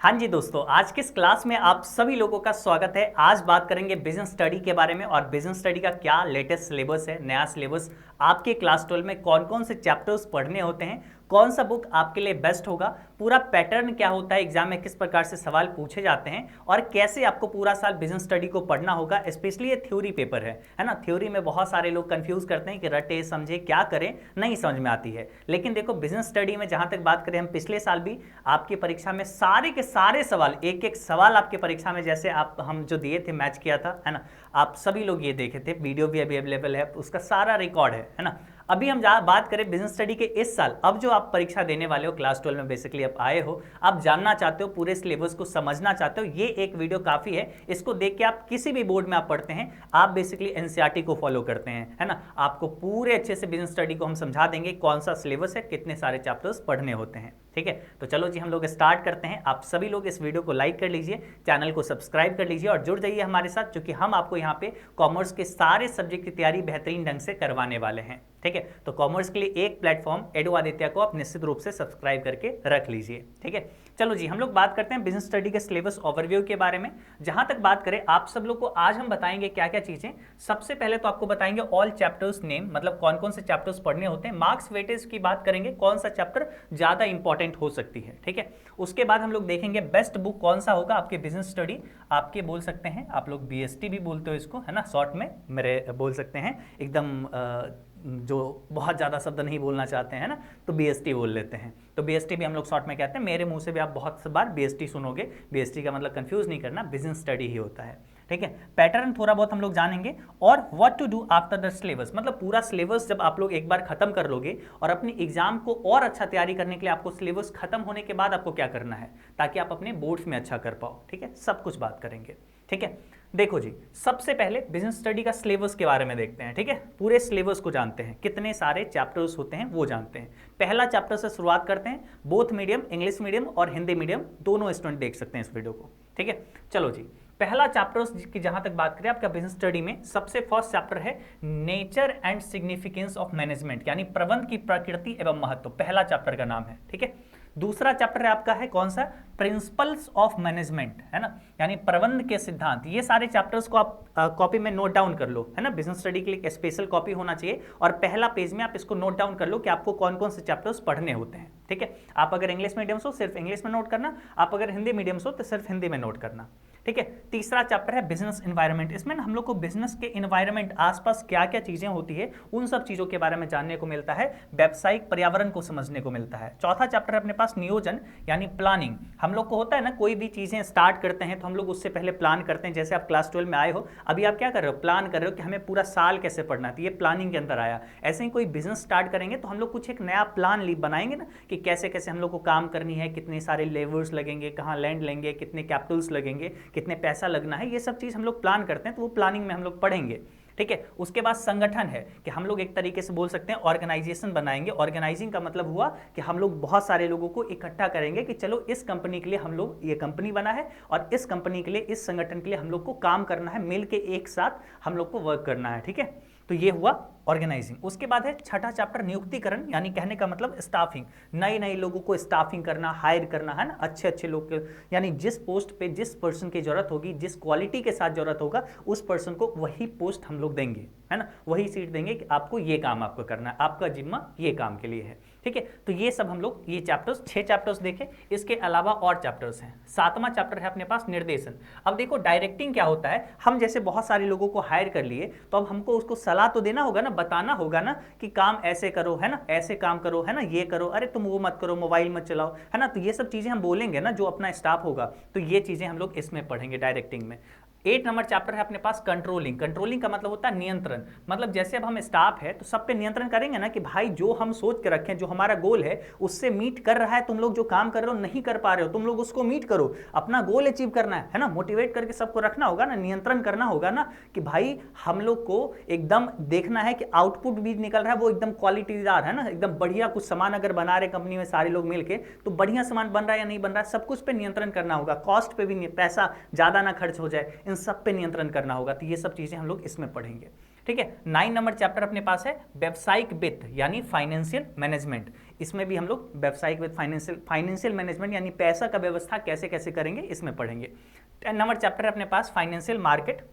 हाँ जी दोस्तों, आज के इस क्लास में आप सभी लोगों का स्वागत है। आज बात करेंगे बिजनेस स्टडी के बारे में और बिजनेस स्टडी का क्या लेटेस्ट सिलेबस है, नया सिलेबस आपके क्लास 12 में कौन कौन से चैप्टर्स पढ़ने होते हैं, कौन सा बुक आपके लिए बेस्ट होगा, पूरा पैटर्न क्या होता है, एग्जाम में किस प्रकार से सवाल पूछे जाते हैं और कैसे आपको पूरा साल बिजनेस स्टडी को पढ़ना होगा। स्पेशली ये थ्योरी पेपर है ना। थ्योरी में बहुत सारे लोग कंफ्यूज करते हैं कि रटे समझे क्या करें, नहीं समझ में आती है। लेकिन देखो बिजनेस स्टडी में जहां तक बात करें, हम पिछले साल भी आपकी परीक्षा में सारे के सारे सवाल, एक एक सवाल आपके परीक्षा में जैसे आप हम जो दिए थे, मैच किया था, है ना। आप सभी लोग ये देखे थे, वीडियो भी अभी अवेलेबल है, उसका सारा रिकॉर्ड है ना। अभी हम बात करें बिजनेस स्टडी के इस साल, अब जो आप परीक्षा देने वाले हो क्लास 12 में, बेसिकली आप आए हो, आप जानना चाहते हो, पूरे सिलेबस को समझना चाहते हो, ये एक वीडियो काफी है। इसको देख के आप किसी भी बोर्ड में आप पढ़ते हैं, आप बेसिकली एनसीईआरटी को फॉलो करते हैं, है ना। आपको पूरे अच्छे से बिजनेस स्टडी को हम समझा देंगे, कौन सा सिलेबस है, कितने सारे चैप्टर्स पढ़ने होते हैं, ठीक है। तो चलो जी, हम लोग स्टार्ट करते हैं। आप सभी लोग इस वीडियो को लाइक कर लीजिए, चैनल को सब्सक्राइब कर लीजिए और जुड़ जाइए हमारे साथ, क्योंकि हम आपको यहाँ पे कॉमर्स के सारे सब्जेक्ट की तैयारी बेहतरीन ढंग से करवाने वाले हैं, ठीक है। तो कॉमर्स के लिए एक प्लेटफॉर्म एडु आदित्य को आप निश्चित रूप से सब्सक्राइब करके रख लीजिए, ठीक है। चलो जी, हम लोग बात करते हैं बिजनेस स्टडी के सिलेबस ओवरव्यू के बारे में। जहां तक बात करें, आप सब लोग को आज हम बताएंगे क्या क्या चीजें। सबसे पहले तो आपको बताएंगे ऑल चैप्टर्स नेम, मतलब कौन कौन से चैप्टर्स पढ़ने होते हैं। मार्क्स वेटेज की बात करेंगे, कौन सा चैप्टर ज्यादा इंपॉर्टेंट हो सकती है, ठीक है। उसके बाद हम लोग देखेंगे बेस्ट बुक कौन सा होगा आपके बिजनेस स्टडी, आपके बोल सकते हैं, आप लोग बीएसटी भी बोलते हो इसको, है ना, शॉर्ट में मेरे बोल सकते हैं, एकदम जो बहुत ज़्यादा शब्द नहीं बोलना चाहते हैं ना, तो बीएसटी बोल लेते हैं। तो बीएसटी भी हम लोग शॉर्ट में कहते हैं। मेरे मुंह से भी आप बहुत बार बीएसटी सुनोगे। बीएसटी का मतलब कंफ्यूज नहीं करना, बिजनेस स्टडी ही होता है, ठीक है। पैटर्न थोड़ा बहुत हम लोग जानेंगे और what to do after the syllabus, मतलब पूरा सिलेबस जब आप लोग एक बार खत्म कर लोगे और अपनी एग्जाम को और अच्छा तैयारी करने के लिए आपको सिलेबस खत्म होने के बाद आपको क्या करना है, ताकि आप अपने बोर्ड्स में अच्छा कर पाओ, ठीक है। सब कुछ बात करेंगे, ठीक है। देखो जी, सबसे पहले बिजनेस स्टडी का सिलेबस के बारे में देखते हैं, ठीक है। पूरे सिलेबस को जानते हैं, कितने सारे चैप्टर्स होते हैं वो जानते हैं। पहला चैप्टर से शुरुआत करते हैं। बोथ मीडियम, इंग्लिश मीडियम और हिंदी मीडियम दोनों स्टूडेंट देख सकते हैं इस वीडियो को, ठीक है। चलो जी, पहला चैप्टर की जहां तक बात करें आपका बिजनेस स्टडी में, सबसे फर्स्ट चैप्टर है nature and significance of management, यानी प्रबंध की प्रकृति एवं महत्व, पहला चैप्टर का नाम है, ठीक है। दूसरा चैप्टर है आपका है कौन सा, प्रिंसिपल्स ऑफ मैनेजमेंट, है ना, यानी प्रबंध के सिद्धांत। ये सारे चैप्टर्स को आप कॉपी में नोट डाउन कर लो, है ना। बिजनेस स्टडी के लिए एक स्पेशल कॉपी होना चाहिए और पहला पेज में आप इसको नोट डाउन कर लो कि आपको कौन कौन से चैप्टर्स पढ़ने होते हैं, ठीक है। आप अगर इंग्लिश मीडियम से हो सिर्फ इंग्लिश में नोट करना, आप अगर हिंदी मीडियम से हो तो सिर्फ हिंदी में नोट करना, ठीक है। तीसरा चैप्टर है बिजनेस एनवायरनमेंट। इसमें हम लोग को बिजनेस के एनवायरनमेंट, आसपास क्या क्या चीजें होती है, उन सब चीजों के बारे में जानने को मिलता है, व्यावसायिक पर्यावरण को समझने को मिलता है। चौथा चैप्टर है अपने पास नियोजन, यानी प्लानिंग। हम लोग को होता है ना, कोई भी चीजें स्टार्ट करते हैं तो हम लोग उससे पहले प्लान करते हैं। जैसे आप क्लास 12 में आए हो, अभी आप क्या कर रहे हो, प्लान कर रहे हो कि हमें पूरा साल कैसे पढ़ना है, तो ये प्लानिंग के अंदर आया। ऐसे ही कोई बिजनेस स्टार्ट करेंगे तो हम लोग कुछ एक नया प्लान बनाएंगे ना, कि कैसे कैसे हम लोग को काम करनी है, कितने सारे लेबर्स लगेंगे, कहाँ लैंड लेंगे, कितने कैपिटल्स लगेंगे, कितने पैसा लगना है, ये सब चीज हम लोग प्लान करते हैं, तो वो प्लानिंग में हम लोग पढ़ेंगे, ठीक है। उसके बाद संगठन है कि हम लोग एक तरीके से बोल सकते हैं ऑर्गेनाइजेशन बनाएंगे। ऑर्गेनाइजिंग का मतलब हुआ कि हम लोग बहुत सारे लोगों को इकट्ठा करेंगे कि चलो इस कंपनी के लिए हम लोग, ये कंपनी बना है और इस कंपनी के लिए, इस संगठन के लिए हम लोग को काम करना है, मिलके एक साथ हम लोग को वर्क करना है, ठीक है। तो ये हुआ ऑर्गेनाइजिंग। उसके बाद है छठा चैप्टर नियुक्तिकरण, यानी कहने का मतलब स्टाफिंग, नए नए लोगों को स्टाफिंग करना, हायर करना, है ना, अच्छे अच्छे लोग, यानी जिस पोस्ट पे जिस पर्सन की जरूरत होगी, जिस क्वालिटी के साथ जरूरत होगा, उस पर्सन को वही पोस्ट हम लोग देंगे, है ना, वही सीट देंगे कि आपको ये काम आपको करना है, आपका जिम्मा ये काम के लिए है, ठीक है। तो ये सब हम लोग, ये चैप्टर्स 6 चैप्टर्स देखे। इसके अलावा और चैप्टर्स हैं। सातवां चैप्टर है अपने पास निर्देशन। अब देखो डायरेक्टिंग क्या होता है, हम जैसे बहुत सारे लोगों को हायर कर लिए तो अब हमको उसको सलाह तो देना होगा ना, बताना होगा ना कि काम ऐसे करो, है ना, ऐसे काम करो, है ना, ये करो, अरे तुम वो मत करो, मोबाइल मत चलाओ, है ना। तो ये सब चीजें हम बोलेंगे ना, जो अपना स्टाफ होगा, तो ये चीजें हम लोग इसमें पढ़ेंगे डायरेक्टिंग में। 8 नंबर चैप्टर है अपने पास कंट्रोलिंग। कंट्रोलिंग का मतलब होता है नियंत्रण, मतलब जैसे अब हम स्टाफ है तो सब पे नियंत्रण करेंगे ना, कि भाई जो हम सोच के रखें, जो हमारा गोल है उससे मीट कर रहा है, तुम लोग जो काम कर रहे हो नहीं कर पा रहे हो, तुम लोग उसको मीट करो, अपना गोल अचीव करना है ना। मोटिवेट करके सबको रखना होगा ना, नियंत्रण करना होगा ना, कि भाई हम लोग को एकदम देखना है कि आउटपुट भी निकल रहा है वो एकदम क्वालिटीदार, है ना, एकदम बढ़िया। कुछ सामान अगर बना रहे कंपनी में सारे लोग मिलके, तो बढ़िया सामान बन रहा है या नहीं बन रहा है, सब कुछ पे नियंत्रण करना होगा। कॉस्ट पे भी, पैसा ज्यादा ना खर्च हो जाए, इन सब पे नियंत्रण करना होगा। तो ये सब चीजें हम लोग इसमें पढ़ेंगे, ठीक है। 9 नंबर चैप्टर अपने पास है व्यावसायिक वित्त, यानी फाइनेंशियल मैनेजमेंट। इसमें भी हम लोग व्यावसायिक वित्त, फाइनेंशियल मैनेजमेंट यानी पैसा का व्यवस्था कैसे कैसे करेंगे इसमें पढ़ेंगे। 10 नंबर चैप्टर है अपने पास फाइनेंशियल मार्केट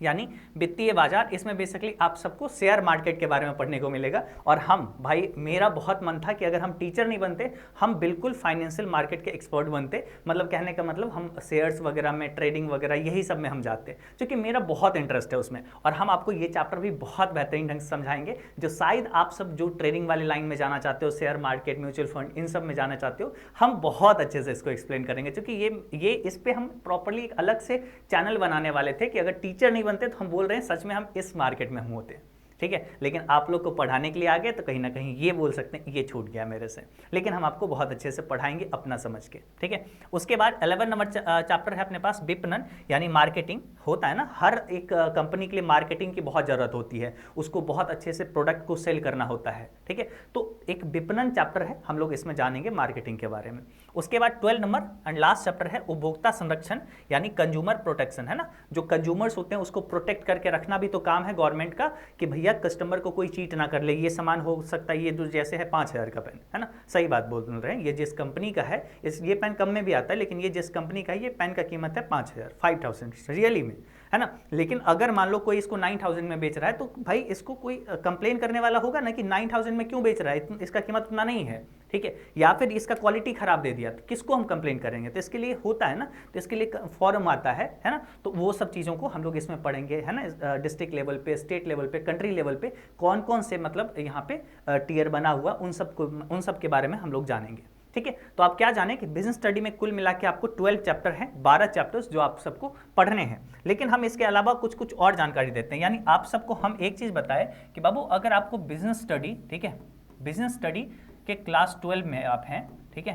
यानी वित्तीय बाजार। इसमें बेसिकली आप सबको शेयर मार्केट के बारे में पढ़ने को मिलेगा। और हम भाई मेरा बहुत मन था कि अगर हम टीचर नहीं बनते, हम बिल्कुल फाइनेंशियल मार्केट के एक्सपर्ट बनते। मतलब कहने का मतलब हम शेयर्स वगैरह में, ट्रेडिंग वगैरह यही सब में हम जाते, क्योंकि मेरा बहुत इंटरेस्ट है उसमें। और हम आपको ये चैप्टर भी बहुत बेहतरीन ढंग से समझाएंगे, जो शायद आप सब जो ट्रेडिंग वाली लाइन में जाना चाहते हो, शेयर मार्केट, म्यूचुअल फंड, इन सब में जाना चाहते हो, हम बहुत अच्छे से इसको एक्सप्लेन करेंगे। क्योंकि ये इस पर हम प्रॉपरली एक अलग से चैनल बनाने वाले थे कि अगर टीचर नहीं बनते तो हम बोल रहे हैं सच में हम इस मार्केट में हम होते, ठीक है। लेकिन आप लोग को पढ़ाने के लिए आ गए तो कहीं ना कहीं ये बोल सकते हैं ये छूट गया मेरे से, लेकिन हम आपको बहुत अच्छे से पढ़ाएंगे अपना समझ के, ठीक है। उसके बाद 11 नंबर चैप्टर है अपने पास विपणन यानी मार्केटिंग। होता है ना, हर एक कंपनी के लिए मार्केटिंग की बहुत ज़रूरत होती है, उसको बहुत अच्छे से प्रोडक्ट को सेल करना होता है, ठीक है। तो एक विपणन चैप्टर है, हम लोग इसमें जानेंगे मार्केटिंग के बारे में। उसके बाद 12 नंबर एंड लास्ट चैप्टर है उपभोक्ता संरक्षण यानी कंज्यूमर प्रोटेक्शन, है ना। जो कंज्यूमर्स होते हैं उसको प्रोटेक्ट करके रखना भी तो काम है गवर्नमेंट का, कि भैया कस्टमर को कोई चीट ना कर ले। ये सामान हो सकता है, ये जो जैसे है 5000 का पेन, है ना, सही बात बोल रहे हैं, ये जिस कंपनी का है, ये पेन कम में भी आता है, लेकिन ये जिस कंपनी का है, ये पेन का कीमत है 5000, 5000 रियली में, है ना। लेकिन अगर मान लो कोई इसको 9000 में बेच रहा है, तो भाई इसको कोई कंप्लेन करने वाला होगा ना कि 9000 में क्यों बेच रहा है, इसका कीमत उतना नहीं है, ठीक है। या फिर इसका क्वालिटी खराब दे दिया, तो किसको हम कंप्लेन करेंगे। तो इसके लिए होता है ना, तो इसके लिए फॉर्म आता है ना। तो वो सब चीज़ों को हम लोग इसमें पढ़ेंगे, है ना। डिस्ट्रिक्ट लेवल पे, स्टेट लेवल पे, कंट्री लेवल पे कौन कौन से मतलब यहाँ पे टीयर बना हुआ, उन सब के बारे में हम लोग जानेंगे, ठीक है। तो आप क्या जाने कि बिजनेस स्टडी में कुल मिला के आपको 12 चैप्टर हैं, 12 चैप्टर्स जो आप सबको पढ़ने हैं। लेकिन हम इसके अलावा कुछ कुछ और जानकारी देते हैं। यानी आप सबको हम एक चीज़ बताएं कि बाबू अगर आपको बिजनेस स्टडी, ठीक है, बिजनेस स्टडी के क्लास 12 में आप हैं, ठीक है,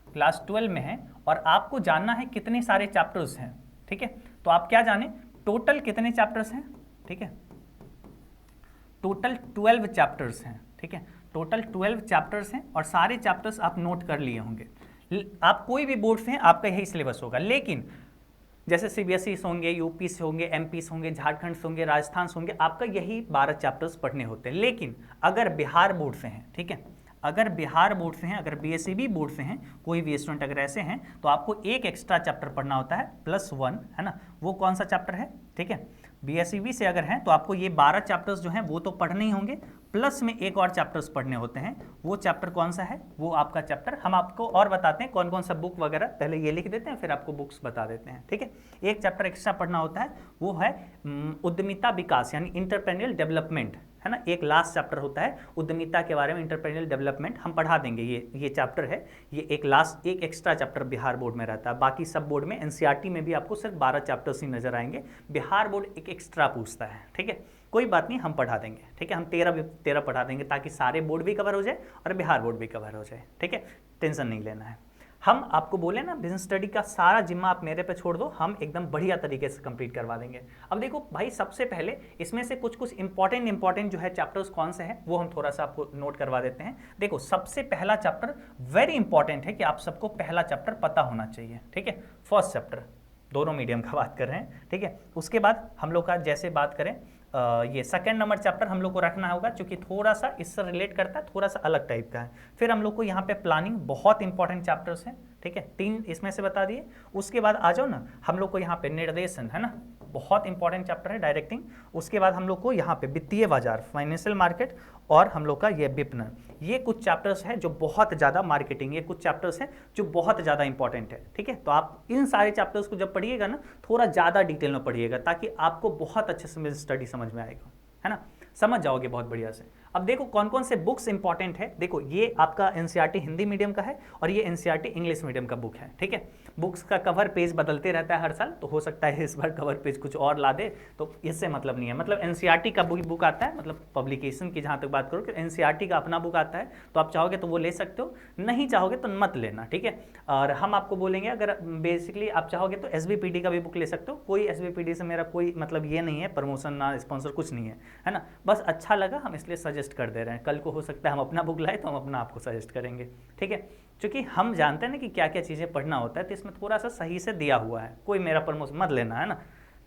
क्लास 12 में हैं, और आपको जानना है कितने सारे चैप्टर्स हैं, ठीक है। तो आप क्या जाने टोटल कितने चैप्टर्स हैं, ठीक है, टोटल 12 चैप्टर्स हैं, ठीक है, टोटल 12 चैप्टर्स हैं। और सारे चैप्टर्स आप नोट कर लिए होंगे। आप कोई भी बोर्ड से हैं, आपका यही सिलेबस होगा। लेकिन जैसे सीबीएसई से होंगे, यूपी से होंगे, एमपी से होंगे, झारखंड से होंगे, राजस्थान से होंगे, आपका यही 12 चैप्टर्स पढ़ने होते हैं। लेकिन अगर बिहार बोर्ड से हैं, ठीक है, अगर बिहार बोर्ड से हैं, अगर बीएसईबी बोर्ड से हैं, कोई भी स्टूडेंट अगर ऐसे हैं, तो आपको एक एक्स्ट्रा चैप्टर पढ़ना होता है +1, है ना। वो कौन सा चैप्टर है, ठीक है, बीएसईबी से अगर हैं तो आपको ये 12 चैप्टर्स जो हैं वो तो पढ़ने ही होंगे, प्लस में एक और चैप्टर्स पढ़ने होते हैं। वो चैप्टर कौन सा है, वो आपका चैप्टर हम आपको और बताते हैं कौन कौन सा बुक वगैरह, पहले ये लिख देते हैं फिर आपको बुक्स बता देते हैं, ठीक है। एक चैप्टर एक्स्ट्रा पढ़ना होता है, वो है उद्यमिता विकास यानी इंटरप्रेन्योरियल डेवलपमेंट, है ना। एक लास्ट चैप्टर होता है उद्यमिता के बारे में, इंटरप्रेन्योरियल डेवलपमेंट, हम पढ़ा देंगे। ये चैप्टर है, ये एक एक्स्ट्रा चैप्टर बिहार बोर्ड में रहता है। बाकी सब बोर्ड में, एनसीईआरटी में भी आपको सिर्फ 12 चैप्टर्स ही नजर आएंगे, बिहार बोर्ड एक एक्स्ट्रा पूछता है, ठीक है। कोई बात नहीं, हम पढ़ा देंगे, ठीक है, हम 13 पढ़ा देंगे ताकि सारे बोर्ड भी कवर हो जाए और बिहार बोर्ड भी कवर हो जाए, ठीक है, टेंशन नहीं लेना है। हम आपको बोले ना बिजनेस स्टडी का सारा जिम्मा आप मेरे पे छोड़ दो, हम एकदम बढ़िया तरीके से कंप्लीट करवा देंगे। अब देखो भाई, सबसे पहले इसमें से कुछ इंपॉर्टेंट जो है चैप्टर्स कौन से हैं वो हम थोड़ा सा आपको नोट करवा देते हैं। देखो सबसे पहला चैप्टर वेरी इंपॉर्टेंट है कि आप सबको पहला चैप्टर पता होना चाहिए, ठीक है, फर्स्ट चैप्टर, दोनों मीडियम का बात कर रहे हैं, ठीक है। उसके बाद हम लोग का जैसे बात करें ये सेकंड नंबर चैप्टर हम लोग को रखना होगा, क्योंकि थोड़ा सा इससे रिलेट करता है, थोड़ा सा अलग टाइप का है। फिर हम लोग को यहाँ पे प्लानिंग, बहुत इंपॉर्टेंट चैप्टर्स हैं, ठीक है, 3 इसमें से बता दिए। उसके बाद आ जाओ ना, हम लोग को यहाँ पे निर्देशन, है ना, बहुत इंपॉर्टेंट चैप्टर है, डायरेक्टिंग। उसके बाद हम लोग को यहाँ पे वित्तीय बाजार, फाइनेंशियल मार्केट, और हम लोग का ये विपणन, ये कुछ चैप्टर्स हैं जो बहुत ज़्यादा, मार्केटिंग, ये कुछ चैप्टर्स हैं जो बहुत ज़्यादा इंपॉर्टेंट है, ठीक है। तो आप इन सारे चैप्टर्स को जब पढ़िएगा ना, थोड़ा ज़्यादा डिटेल में पढ़िएगा, ताकि आपको बहुत अच्छे से स्टडी समझ में आएगा, है ना, समझ जाओगे बहुत बढ़िया से। अब देखो कौन कौन से बुक्स इंपॉर्टेंट है। देखो ये आपका एनसीईआरटी हिंदी मीडियम का है और ये एनसीईआरटी इंग्लिश मीडियम का बुक है, ठीक है। बुक्स का कवर पेज बदलते रहता है हर साल, तो हो सकता है इस बार कवर पेज कुछ और ला दे, तो इससे मतलब नहीं है। मतलब एनसीईआरटी का बुक आता है, मतलब पब्लिकेशन की जहाँ तक बात करो कि एनसीईआरटी का अपना बुक आता है, तो आप चाहोगे तो वो ले सकते हो, नहीं चाहोगे तो मत लेना, ठीक है। और हम आपको बोलेंगे अगर बेसिकली आप चाहोगे तो एसबीपीडी का भी बुक ले सकते हो। कोई एसबीपीडी से मेरा कोई मतलब ये नहीं है, प्रमोशन ना स्पॉन्सर कुछ नहीं है ना, बस अच्छा लगा हम इसलिए सजेस्ट कर दे रहे हैं। कल को हो सकता है हम अपना बुक लाए तो हम अपना आपको सजेस्ट करेंगे, ठीक है, क्योंकि हम जानते हैं ना कि क्या क्या चीज़ें पढ़ना होता है, तो इसमें थोड़ा सा सही से दिया हुआ है। कोई मेरा प्रमोशन मत लेना, है ना,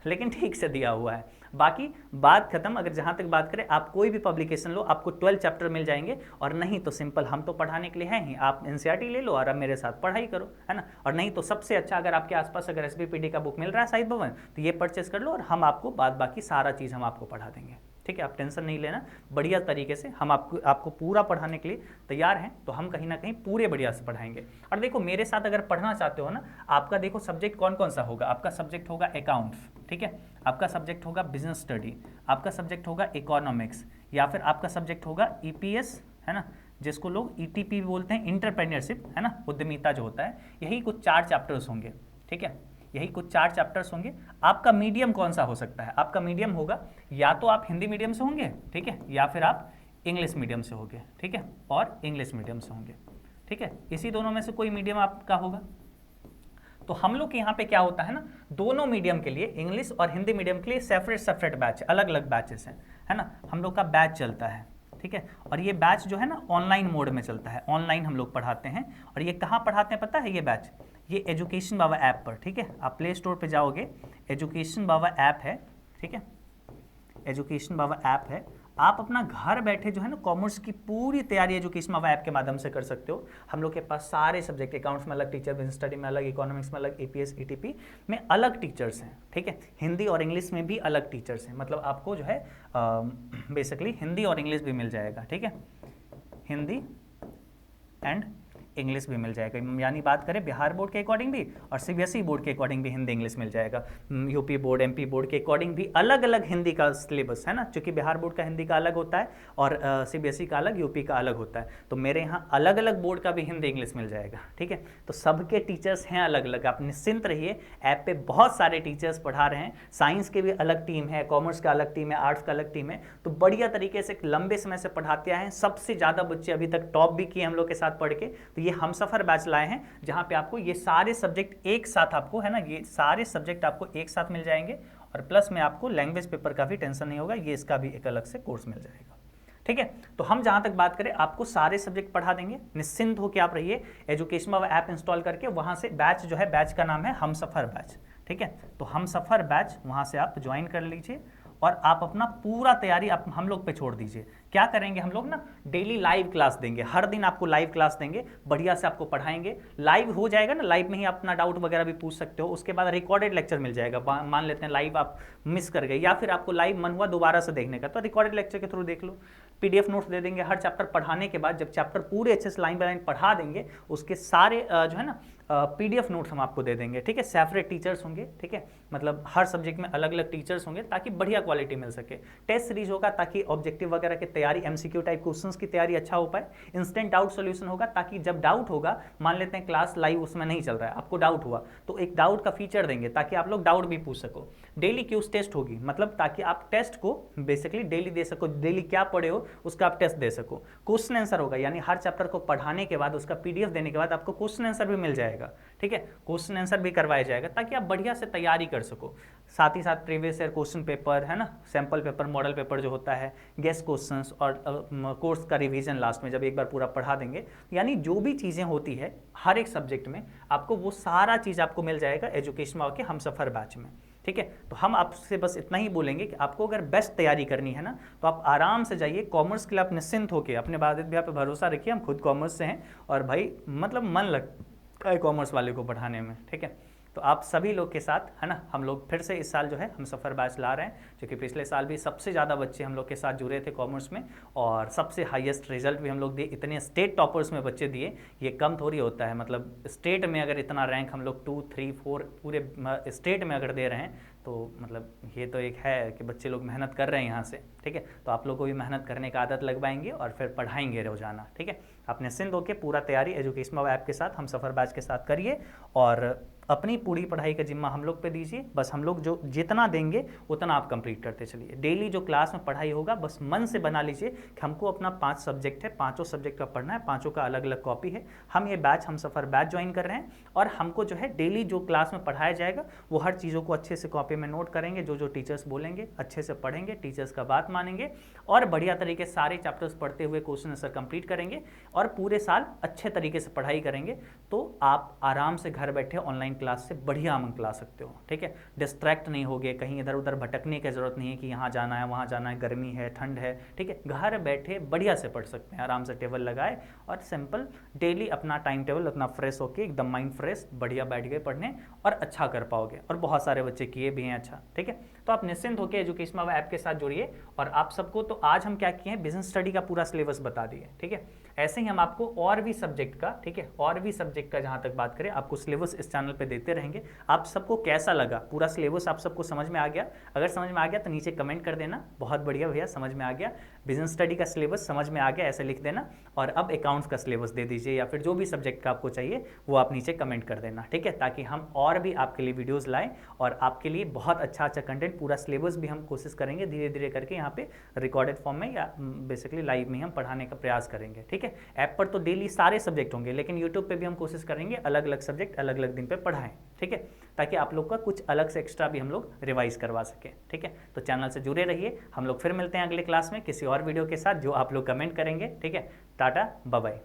लेकिन ठीक से दिया हुआ है। बाकी बात खत्म। अगर जहां तक बात करें, आप कोई भी पब्लिकेशन लो, आपको 12 चैप्टर मिल जाएंगे, और नहीं तो सिंपल हम तो पढ़ाने के लिए हैं ही, आप एनसीईआरटी ले लो और अब मेरे साथ पढ़ाई करो, है ना। और नहीं तो सबसे अच्छा, अगर आपके आसपास अगर एसबीपीडी का बुक मिल रहा है साहित्य भवन, तो ये परचेस कर लो और हम आपको बाद बाकी सारा चीज़ हम आपको पढ़ा देंगे, ठीक है। आप टेंशन नहीं लेना, बढ़िया तरीके से हम आपको पूरा पढ़ाने के लिए तैयार हैं। तो हम कहीं ना कहीं पूरे बढ़िया से पढ़ाएंगे। और देखो मेरे साथ अगर पढ़ना चाहते हो ना, आपका देखो सब्जेक्ट कौन कौन सा होगा। आपका सब्जेक्ट होगा अकाउंट्स, ठीक है, आपका सब्जेक्ट होगा बिजनेस स्टडी, आपका सब्जेक्ट होगा इकोनॉमिक्स, या फिर आपका सब्जेक्ट होगा ईपीएस, है ना, जिसको लोग ईटीपी बोलते हैं, इंटरप्रेन्योरशिप, है ना, उद्यमिता जो होता है। यही कुछ 4 चैप्टर्स होंगे, ठीक है, यही कुछ 4 चैप्टर्स होंगे। आपका मीडियम कौन सा हो सकता है? आपका मीडियम होगा या तो आप हिंदी मीडियम से होंगे, ठीक है, या फिर आप इंग्लिश मीडियम से होंगे, ठीक है, और इंग्लिश मीडियम से होंगे, ठीक है। इसी दोनों में से कोई मीडियम आपका होगा। तो हम लोग के यहाँ पे क्या होता है ना, दोनों मीडियम के लिए, इंग्लिश और हिंदी मीडियम के लिए सेपरेट सेपरेट बैच, अलग अलग बैचेस हैं, है ना। हम लोग का बैच चलता है, ठीक है, और ये बैच जो है ना ऑनलाइन मोड में चलता है, ऑनलाइन हम लोग पढ़ाते हैं। और ये कहाँ पढ़ाते हैं पता है? ये बैच ये एजुकेशन बाबा ऐप पर, ठीक है। आप प्ले स्टोर पे जाओगे, एजुकेशन बाबा ऐप है, ठीक है, एजुकेशन बाबा ऐप है। आप अपना घर बैठे जो है ना कॉमर्स की पूरी तैयारी एजुकेशन बाबा ऐप के माध्यम से कर सकते हो। हम लोग के पास सारे सब्जेक्ट, अकाउंट्स में अलग टीचर, बिजनेस स्टडी में अलग, इकोनॉमिक्स में अलग, ईपीएस ईटीपी में अलग टीचर्स हैं, ठीक है। हिंदी और इंग्लिश में भी अलग टीचर्स हैं, मतलब आपको जो है बेसिकली हिंदी और इंग्लिश भी मिल जाएगा, ठीक है, हिंदी एंड इंग्लिश भी मिल जाएगा। यानी बात करें बिहार बोर्ड के अकॉर्डिंग भी और सीबीएसई बोर्ड के अकॉर्डिंग भी हिंदी इंग्लिश मिल जाएगा। यूपी बोर्ड, एमपी बोर्ड के अकॉर्डिंग भी अलग अलग हिंदी का सिलेबस है ना, क्योंकि बिहार बोर्ड का हिंदी का अलग होता है और सीबीएसई का अलग, यूपी का अलग होता है। तो मेरे यहाँ अलग अलग बोर्ड का भी हिंदी इंग्लिश मिल जाएगा, ठीक है। तो सबके टीचर्स हैं अलग अलग, आप निश्चिंत रहिए। ऐप पे बहुत सारे टीचर्स पढ़ा रहे हैं, साइंस के भी अलग टीम है, कॉमर्स का अलग टीम है, आर्ट्स का अलग टीम है। तो बढ़िया तरीके से लंबे समय से पढ़ाते आए हैं। सबसे ज़्यादा बच्चे अभी तक टॉप भी किए हम लोग के साथ पढ़ के। तो ये हमसफर बैच लाए हैं, जहां पे आपको ये सारे सब्जेक्ट एक साथ आपको, है ना, ये सारे सब्जेक्ट आपको एक साथ मिल जाएंगे। और प्लस में आपको लैंग्वेज पेपर का भी टेंशन नहीं होगा, ये इसका भी एक अलग से कोर्स मिल जाएगा, ठीक है। तो हम जहां तक बात करें, आपको सारे सब्जेक्ट पढ़ा देंगे, निश्चिंत होकर आप रहिए। एजुकेशन बाबा ऐप इंस्टॉल करके वहां से बैच जो है, बैच का नाम है हमसफर बैच, ठीक है। तो हमसफर बैच वहां से आप ज्वाइन कर लीजिए और आप अपना पूरा तैयारी आप हम लोग पे छोड़ दीजिए। क्या करेंगे हम लोग ना, डेली लाइव क्लास देंगे, हर दिन आपको लाइव क्लास देंगे, बढ़िया से आपको पढ़ाएंगे। लाइव हो जाएगा ना, लाइव में ही आप अपना डाउट वगैरह भी पूछ सकते हो। उसके बाद रिकॉर्डेड लेक्चर मिल जाएगा। मान लेते हैं लाइव आप मिस कर गए, या फिर आपको लाइव मन हुआ दोबारा से देखने का, तो रिकॉर्डेड लेक्चर के थ्रू देख लो। पीडीएफ नोट्स दे देंगे हर चैप्टर पढ़ाने के बाद। जब चैप्टर पूरे अच्छे से लाइन बाय लाइन पढ़ा देंगे, उसके सारे जो है ना पीडीएफ नोट्स हम आपको दे देंगे, ठीक है। सेपरेट टीचर्स होंगे, ठीक है, मतलब हर सब्जेक्ट में अलग अलग टीचर्स होंगे, ताकि बढ़िया क्वालिटी मिल सके। टेस्ट सीरीज होगा ताकि ऑब्जेक्टिव वगैरह की तैयारी, एमसीक्यू टाइप क्वेश्चंस की तैयारी अच्छा हो पाए। इंस्टेंट डाउट सॉल्यूशन होगा, ताकि जब डाउट होगा, मान लेते हैं क्लास लाइव उसमें नहीं चल रहा है, आपको डाउट हुआ, तो एक डाउट का फीचर देंगे ताकि आप लोग डाउट भी पूछ सको। डेली क्यूज टेस्ट होगी, मतलब ताकि आप टेस्ट को बेसिकली डेली दे सको, डेली क्या पढ़े हो उसका आप टेस्ट दे सको। क्वेश्चन आंसर होगा, यानी हर चैप्टर को पढ़ाने के बाद उसका पीडीएफ देने के बाद आपको क्वेश्चन आंसर भी मिल जाएगा, ठीक है, क्वेश्चन आंसर भी करवाया जाएगा, ताकि आप बढ़िया से तैयारी कर सको। साथ ही साथ प्रीवियस ईयर क्वेश्चन पेपर, है ना, सैंपल पेपर, मॉडल पेपर जो होता है, गेस्ट क्वेश्चंस और कोर्स का रिवीजन लास्ट में जब एक बार पूरा पढ़ा देंगे। यानी जो भी चीज़ें होती है हर एक सब्जेक्ट में, आपको वो सारा चीज़ आपको मिल जाएगा एजुकेशन वाव के हमसफर बैच में, ठीक है। तो हम आपसे बस इतना ही बोलेंगे कि आपको अगर बेस्ट तैयारी करनी है ना, तो आप आराम से जाइए। कॉमर्स के लिए आप निश्चिंत होकर अपने बाधित भैया पे भरोसा रखिए। हम खुद कॉमर्स से हैं और भाई मतलब मन लगता है कॉमर्स वाले को पढ़ाने में, ठीक है। तो आप सभी लोग के साथ, है ना, हम लोग फिर से इस साल जो है हमसफर बैच ला रहे हैं, क्योंकि पिछले साल भी सबसे ज़्यादा बच्चे हम लोग के साथ जुड़े थे कॉमर्स में, और सबसे हाईएस्ट रिजल्ट भी हम लोग दिए। इतने स्टेट टॉपर्स में बच्चे दिए, ये कम थोड़ी होता है। मतलब स्टेट में अगर इतना रैंक हम लोग 2, 3, 4 पूरे स्टेट में अगर दे रहे हैं, तो मतलब ये तो एक है कि बच्चे लोग मेहनत कर रहे हैं यहाँ से, ठीक है। तो आप लोग को भी मेहनत करने का आदत लगवाएंगे और फिर पढ़ाएंगे रोजाना, ठीक है। आप निश्चिंत होकर पूरा तैयारी एजुकेशन बाबा ऐप के साथ, हमसफर बैच के साथ करिए और अपनी पूरी पढ़ाई का जिम्मा हम लोग पे दीजिए। बस हम लोग जो जितना देंगे उतना आप कंप्लीट करते चलिए। डेली जो क्लास में पढ़ाई होगा, बस मन से बना लीजिए कि हमको अपना 5 सब्जेक्ट है, 5 सब्जेक्ट का पढ़ना है, 5 का अलग अलग कॉपी है। हम ये बैच हमसफर बैच ज्वाइन कर रहे हैं और हमको जो है डेली जो क्लास में पढ़ाया जाएगा वो हर चीज़ों को अच्छे से कॉपी में नोट करेंगे। जो जो टीचर्स बोलेंगे अच्छे से पढ़ेंगे, टीचर्स का बात मानेंगे और बढ़िया तरीके से सारे चैप्टर्स पढ़ते हुए क्वेश्चन आंसर कंप्लीट करेंगे और पूरे साल अच्छे तरीके से पढ़ाई करेंगे। तो आप आराम से घर बैठे ऑनलाइन क्लास से बढ़िया मन ला सकते हो। ठीक है, डिस्ट्रैक्ट नहीं होगे, कहीं इधर उधर भटकने की ज़रूरत नहीं है कि यहाँ जाना है वहाँ जाना है, गर्मी है ठंड है। ठीक है, घर बैठे बढ़िया से पढ़ सकते हैं, आराम से टेबल लगाए और सिंपल डेली अपना टाइम टेबल अपना फ्रेश होके एकदम माइंड फ्रेश बढ़िया बैठ गए पढ़ने और अच्छा कर पाओगे। और बहुत सारे बच्चे किए भी हैं अच्छा। ठीक है, तो आप निश्चिंत होकर एजुकेशन मावा ऐप के साथ जुड़िए। और आप सबको तो आज हम क्या किए हैं, बिजनेस स्टडी का पूरा सिलेबस बता दिए। ठीक है, ऐसे ही हम आपको और भी सब्जेक्ट का, ठीक है, और भी सब्जेक्ट का जहां तक बात करें आपको सिलेबस इस चैनल पे देते रहेंगे। आप सबको कैसा लगा, पूरा सिलेबस आप सबको समझ में आ गया? अगर समझ में आ गया तो नीचे कमेंट कर देना, बहुत बढ़िया भैया समझ में आ गया, बिजनेस स्टडी का सिलेबस समझ में आ गया, ऐसे लिख देना। और अब अकाउंट्स का सिलेबस दे दीजिए, या फिर जो भी सब्जेक्ट का आपको चाहिए वो आप नीचे कमेंट कर देना। ठीक है, ताकि हम और भी आपके लिए वीडियोस लाएं और आपके लिए बहुत अच्छा अच्छा कंटेंट, पूरा सिलेबस भी हम कोशिश करेंगे धीरे धीरे करके यहाँ पे रिकॉर्डेड फॉर्म में या बेसिकली लाइव में हम पढ़ाने का प्रयास करेंगे। ठीक है, ऐप पर तो डेली सारे सब्जेक्ट होंगे, लेकिन यूट्यूब पे भी हम कोशिश करेंगे अलग अलग सब्जेक्ट अलग अलग दिन पे पढ़ाएं। ठीक है, ताकि आप लोग का कुछ अलग से एक्स्ट्रा भी हम लोग रिवाइज करवा सकें। ठीक है, तो चैनल से जुड़े रहिए, हम लोग फिर मिलते हैं अगले क्लास में किसी और वीडियो के साथ जो आप लोग कमेंट करेंगे। ठीक है, टाटा बाय बाय।